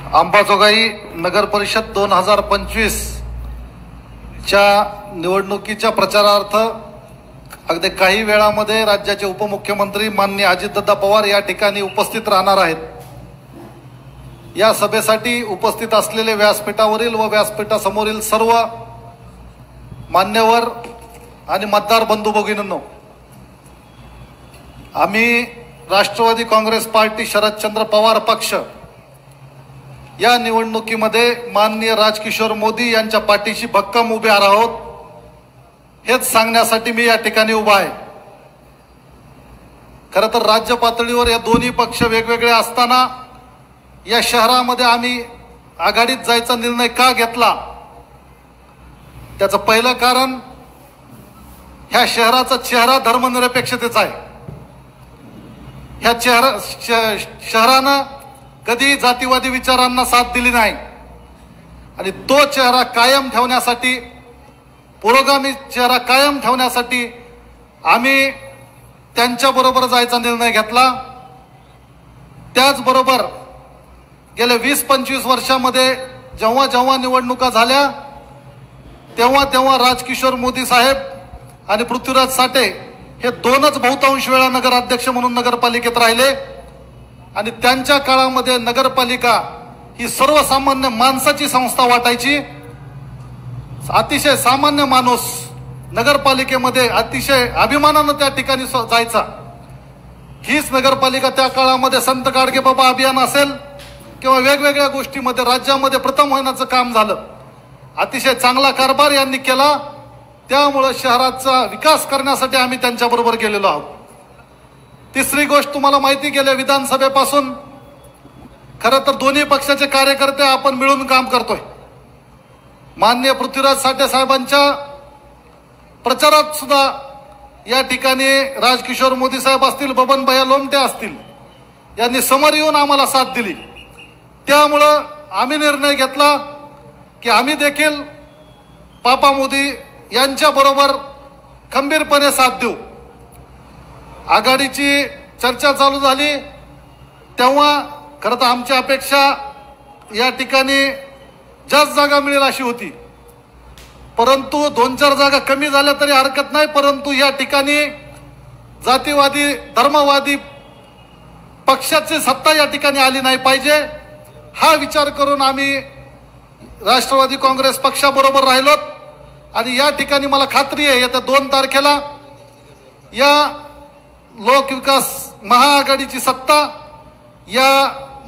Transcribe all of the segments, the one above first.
अंबाजोगाई नगर परिषद 2025 च्या निवडणुकीच्या प्रचारार्थ अगदी काही वेळामध्ये राज्याचे उपमुख्यमंत्री माननीय अजितदादा पवार या ठिकाणी उपस्थित राहणार आहेत। या सभेसाठी उपस्थित असलेले व्यासपीठावरील व व्यासपीठासमोरील सर्व मान्यवर आणि मतदार बंधू भगिनींनो, आम्ही राष्ट्रवादी काँग्रेस पार्टी शरदचंद्र पवार पक्ष या निवडणुकीमध्ये माननीय राजकिशोर मोदी यांच्या पाठीशी भक्कम उभे आहोत हेच सांगण्यासाठी मी या ठिकाणी उभा आहे। खरं तर राज्य पातळीवर या दोन्ही पक्ष वेगवेगळे असताना या शहरामध्ये आम्ही आघाडीत जायचा निर्णय का घेतला, त्याचं पहिलं कारण ह्या शहराचा चेहरा धर्मनिरपेक्षतेचा आहे। ह्या शहरानं कधी जातीवादी विचारांना साथ दिली नाही आणि तो चेहरा कायम ठेवण्यासाठी, पुरोगामी चेहरा कायम ठेवण्यासाठी आम्ही त्यांच्याबरोबर जायचा निर्णय घेतला। त्याचबरोबर गेल्या 20-25 वर्षामध्ये जेव्हा जेव्हा निवडणुका झाल्या तेव्हा राजकिशोर मोदी साहेब आणि पृथ्वीराज साठे हे दोनच बहुतांश वेळा नगराध्यक्ष म्हणून नगरपालिकेत राहिले आणि त्यांच्या काळामध्ये नगरपालिका ही सर्वसामान्य माणसाची संस्था वाटायची। अतिशय सामान्य माणूस नगरपालिकेमध्ये अतिशय अभिमानानं त्या ठिकाणी जायचा। हीच नगरपालिका त्या काळामध्ये संत गाडगे बाबा अभियान असेल किंवा वेगवेगळ्या गोष्टीमध्ये राज्यामध्ये प्रथम होण्याचं काम झालं। अतिशय चांगला कारभार यांनी केला, त्यामुळे शहराचा विकास करण्यासाठी आम्ही त्यांच्याबरोबर गेलेलो आहोत। तिसरी गोष्ट तुम्हाला माहिती, गेल्या विधानसभेपासून खरं तर दोन्ही पक्षाचे कार्यकर्ते आपण मिळून काम करतोय। माननीय पृथ्वीराज साठे साहेबांच्या प्रचारात सुद्धा या ठिकाणी राजकिशोर मोदी साहेब असतील, बबन भैया लोमटे असतील, यांनी समोर येऊन आम्हाला साथ दिली। त्यामुळं आम्ही निर्णय घेतला की आम्ही देखील पापा मोदी यांच्या बरोबर खंबीरपणे साथ देऊ। आघाडीची चर्चा चालू झाली तेव्हा खरं तर आमची अपेक्षा या ठिकाणी जास्त जागा मिळेल अशी होती, परंतु 2-4 जागा कमी झाल्या तरी हरकत नाही, परंतु या ठिकाणी जातीवादी धर्मवादी पक्षाची सत्ता या ठिकाणी आली नाही पाहिजे हा विचार करून आम्ही राष्ट्रवादी काँग्रेस पक्षाबरोबर राहिलोत। आणि या ठिकाणी मला खात्री आहे येत्या 2 तारखेला या लोकविकास महाआघाडीची सत्ता या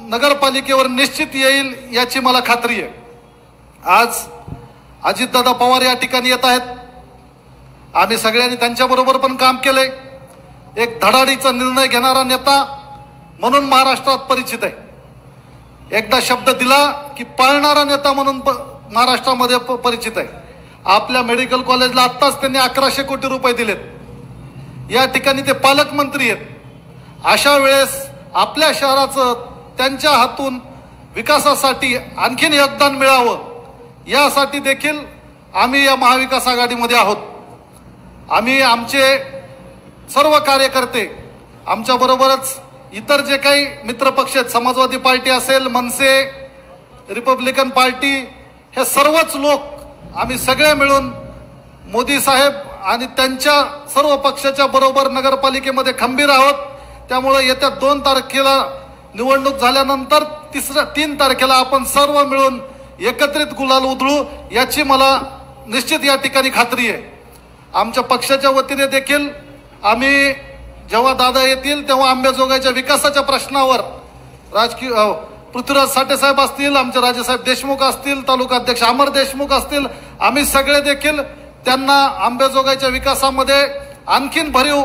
नगरपालिकेवर निश्चित येईल याची मला खात्री आहे। आज अजितदादा पवार या ठिकाणी येत आहेत, आम्ही सगळ्यांनी त्यांच्याबरोबर पण काम केलंय। एक धडाडीचा निर्णय घेणारा नेता म्हणून महाराष्ट्रात परिचित आहे। एकदा शब्द दिला की पाळणारा नेता म्हणून महाराष्ट्रामध्ये परिचित आहे। आपल्या मेडिकल कॉलेजला आत्ताच त्यांनी 1100 कोटी रुपये दिलेत। या ठिकाणी ते पालकमंत्री आहेत। अशा वेळेस आपल्या शहराचं त्यांच्या हातून विकासासाठी आणखीन योगदान मिळावं यासाठी देखील आम्ही या महाविकास आघाडीमध्ये आहोत। आम्ही आमचे सर्व कार्यकर्ते, आमच्याबरोबरच इतर जे काही मित्रपक्ष आहेत, समाजवादी पार्टी असेल, मनसे, रिपब्लिकन पार्टी, हे सर्वच लोक आम्ही सगळे मिळून मोदी साहेब आणि त्यांच्या सर्व पक्षाच्या बरोबर नगरपालिकेमध्ये खंबीर आहोत। त्यामुळे येत्या 2 तारखेला निवडणूक झाल्यानंतर 3 तारखेला आपण सर्व मिळून एकत्रित गुलाल उधळू याची मला निश्चित या ठिकाणी खात्री आहे। आमच्या पक्षाच्या वतीने देखील आम्ही जेव्हा दादा येतील तेव्हा अंबाजोगाईच्या विकासाच्या प्रश्नावर पृथ्वीराज साठे साहेब असतील, आमचे राजेसाहेब देशमुख असतील, तालुका अध्यक्ष अमर देशमुख असतील, आम्ही सगळे देखील त्यांना अंबाजोगाईच्या विकासामध्ये आणखीन भरीव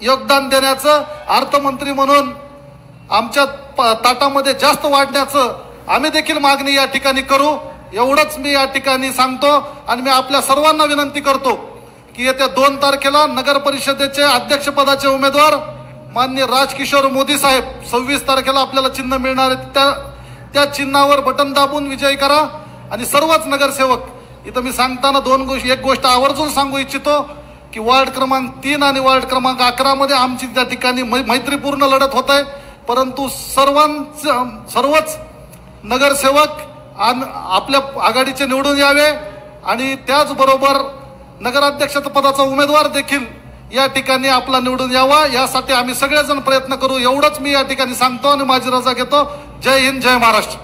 योगदान देण्याचं, अर्थमंत्री म्हणून आमच्या ताटामध्ये जास्त वाढण्याचं आम्ही देखील मागणी या ठिकाणी करू, एवढंच मी या ठिकाणी सांगतो। आणि मी आपल्या सर्वांना विनंती करतो की येत्या 2 तारखेला नगर परिषदेचे अध्यक्षपदाचे उमेदवार माननीय राजकिशोर मोदी साहेब, 26 तारखेला आपल्याला चिन्ह मिळणार आहे, त्या चिन्हावर बटन दाबून विजयी करा। आणि सर्वच नगरसेवक, इथं मी सांगताना एक गोष्ट आवर्जून सांगू इच्छितो की वार्ड क्रमांक 3 आणि वार्ड क्रमांक 11 मध्ये आमची त्या ठिकाणी मैत्रीपूर्ण लढत होत आहे, परंतु सर्वच नगरसेवक आपल्या आघाडीचे निवडून यावे आणि त्याचबरोबर नगराध्यक्ष पदाचा उमेदवार देखील या ठिकाणी आपला निवडून यावा, यासाठी आम्ही सगळेजण प्रयत्न करू, एवढंच मी या ठिकाणी सांगतो आणि माझी रजा घेतो. जय हिंद, जय महाराष्ट्र.